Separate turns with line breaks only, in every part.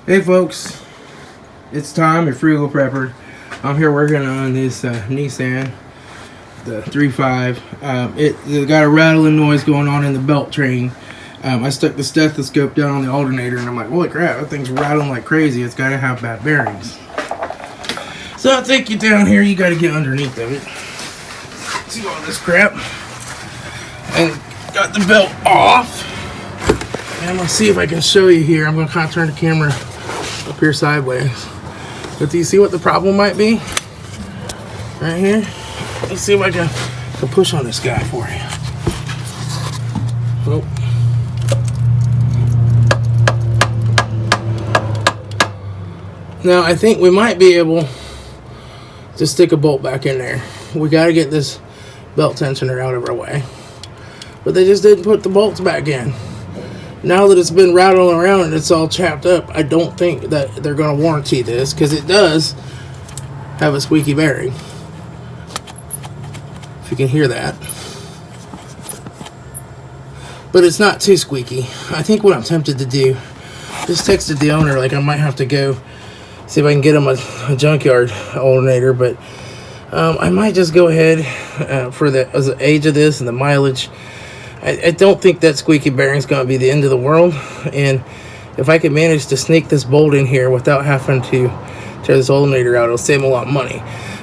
Hey folks, it's Tom at Frugal Prepper. I'm here working on this Nissan, the 3.5. It got a rattling noise going on in the belt train. I stuck the stethoscope down on the alternator and I'm like, holy crap, that thing's rattling like crazy. It's got to have bad bearings. So I'll take you down here. You got to get underneath of it. See all this crap. And got the belt off. And I'm going to see if I can show you here. I'm going to kind of turn the camera up here sideways. But do you see what the problem might be? Right here. Let's see if I can push on this guy for you. Oh. Now I think we might be able to stick a bolt back in there. We got to get this belt tensioner out of our way. But they just didn't put the bolts back in. Now that it's been rattling around and it's all chapped up, I don't think that they're going to warranty this, because it does have a squeaky bearing. If you can hear that. But it's not too squeaky. I think what I'm tempted to do, just texted the owner, like I might have to go see if I can get him a junkyard alternator, but I might just go ahead for as the age of this and the mileage. I don't think that squeaky bearing is going to be the end of the world, and if I can manage to sneak this bolt in here without having to tear this alternator out, it'll save a lot of money.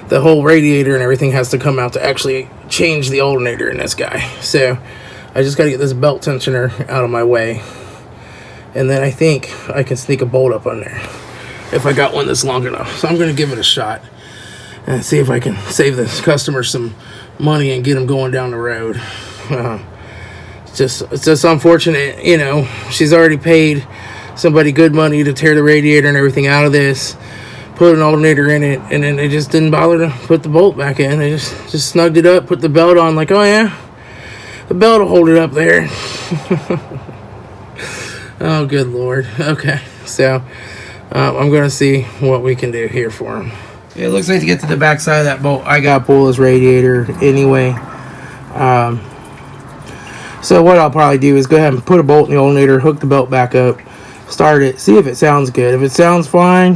The whole radiator and everything has to come out to actually change the alternator in this guy, so I just got to get this belt tensioner out of my way, and then I think I can sneak a bolt up on there if I got one that's long enough. So I'm going to give it a shot and see if I can save this customer some money and get them going down the road. It's just unfortunate, you know, she's already paid somebody good money to tear the radiator and everything out of this, put an alternator in it, and then they just didn't bother to put the bolt back in. They just snugged it up, put the belt on, like, oh yeah, the belt will hold it up there. Oh, good Lord. Okay, so I'm going to see what we can do here for him. It looks like to get to the back side of that bolt, I got to pull this radiator anyway. So what I'll probably do is go ahead and put a bolt in the alternator, hook the belt back up, start it, see if it sounds good. If it sounds fine,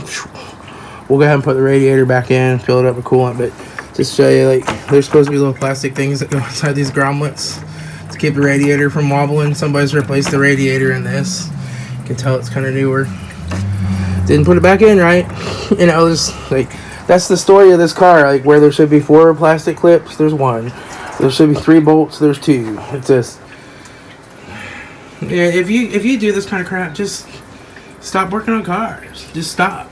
we'll go ahead and put the radiator back in, fill it up with coolant. But just show you, like, there's supposed to be little plastic things that go inside these grommets to keep the radiator from wobbling. Somebody's replaced the radiator in this. You can tell it's kind of newer. Didn't put it back in right. You know, just like, that's the story of this car. Like, where there should be 4 plastic clips, there's 1. There should be 3 bolts, there's 2. It's just, yeah, if you do this kind of crap, just stop working on cars. Just stop.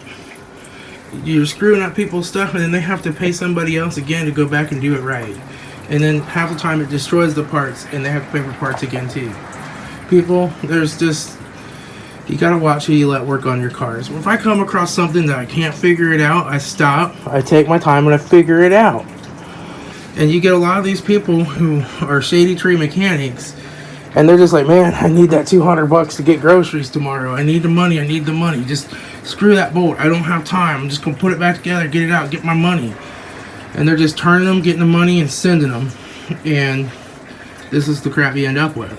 You're screwing up people's stuff, and then they have to pay somebody else again to go back and do it right. And then half the time it destroys the parts, and they have to pay for parts again too. People, there's just, you gotta watch who you let work on your cars. If I come across something that I can't figure it out, I stop, I take my time, and I figure it out. And you get a lot of these people who are shady tree mechanics, and they're just like, man, I need that $200 to get groceries tomorrow. I need the money. I need the money. Just screw that bolt. I don't have time. I'm just going to put it back together, get it out, get my money. And they're just turning them, getting the money, and sending them. And this is the crap you end up with.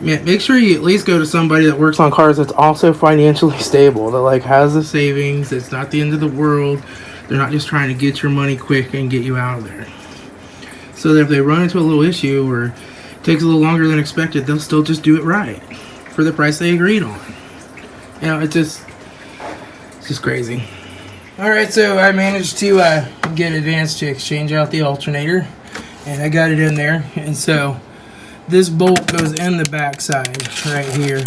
Man, make sure you at least go to somebody that works on cars that's also financially stable, that like has the savings. It's not the end of the world. They're not just trying to get your money quick and get you out of there. So that if they run into a little issue or takes a little longer than expected, they'll still just do it right for the price they agreed on. You know, it's just crazy. Alright, so I managed to get Advance to exchange out the alternator, and I got it in there. And so this bolt goes in the back side right here.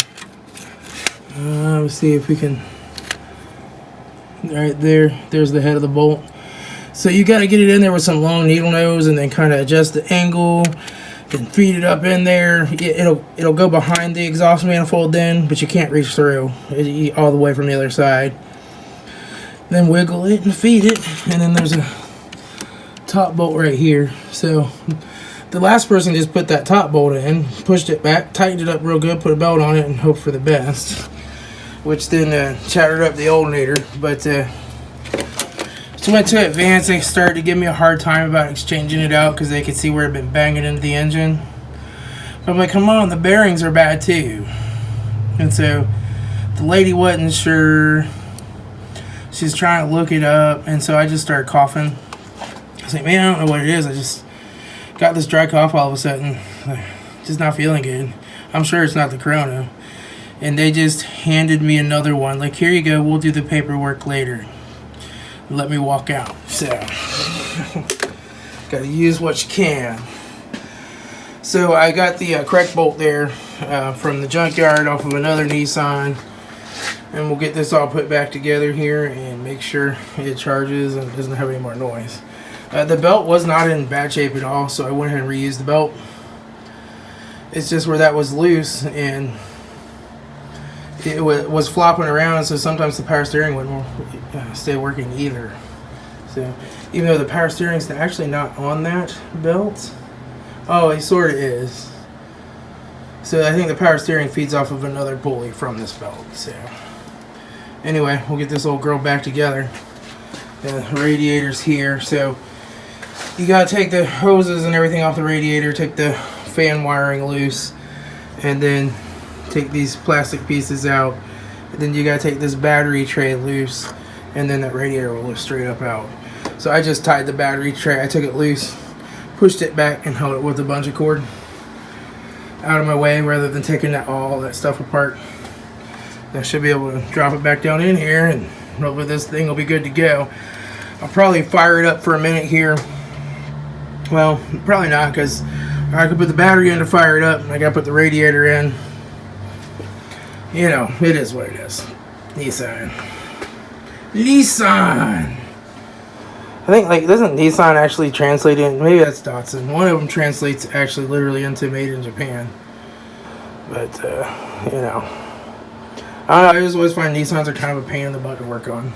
Let's see if we can, right there's the head of the bolt. So you got to get it in there with some long needle nose and then kind of adjust the angle and feed it up in there. It'll go behind the exhaust manifold then, but you can't reach through all the way from the other side. Then wiggle it and feed it, and then there's a top bolt right here. So the last person just put that top bolt in, pushed it back, tightened it up real good, put a belt on it, and hoped for the best, which then chattered up the alternator. But so went to Advance. They started to give me a hard time about exchanging it out because they could see where it had been banging into the engine. But I'm like, come on, the bearings are bad too. And so the lady wasn't sure. She's trying to look it up, and so I just started coughing. I was like, man, I don't know what it is. I just got this dry cough all of a sudden. Just not feeling good. I'm sure it's not the corona. And they just handed me another one. Like, here you go, we'll do the paperwork later. Let me walk out. So, gotta use what you can. So, I got the crack bolt there from the junkyard off of another Nissan. And we'll get this all put back together here and make sure it charges and doesn't have any more noise. The belt was not in bad shape at all, so I went ahead and reused the belt. It's just where that was loose and it was flopping around, so sometimes the power steering wouldn't stay working either. So even though the power steering is actually not on that belt, oh, it sort of is. So I think the power steering feeds off of another pulley from this belt. So anyway, we'll get this old girl back together. The radiator's here, so you gotta take the hoses and everything off the radiator, take the fan wiring loose, and then take these plastic pieces out. And then you gotta take this battery tray loose, and then that radiator will lift straight up out. So I just tied the battery tray, I took it loose, pushed it back, and held it with a bungee cord out of my way rather than taking all that stuff apart. I should be able to drop it back down in here, and hopefully this thing will be good to go. I'll probably fire it up for a minute here. Well, probably not, because I could put the battery in to fire it up, and I gotta put the radiator in. You know, it is what it is. Nissan. I think, like, doesn't Nissan actually translate in? Maybe that's Datsun. One of them translates actually literally into made in Japan. But, you know. I don't know, I just always find Nissans are kind of a pain in the butt to work on.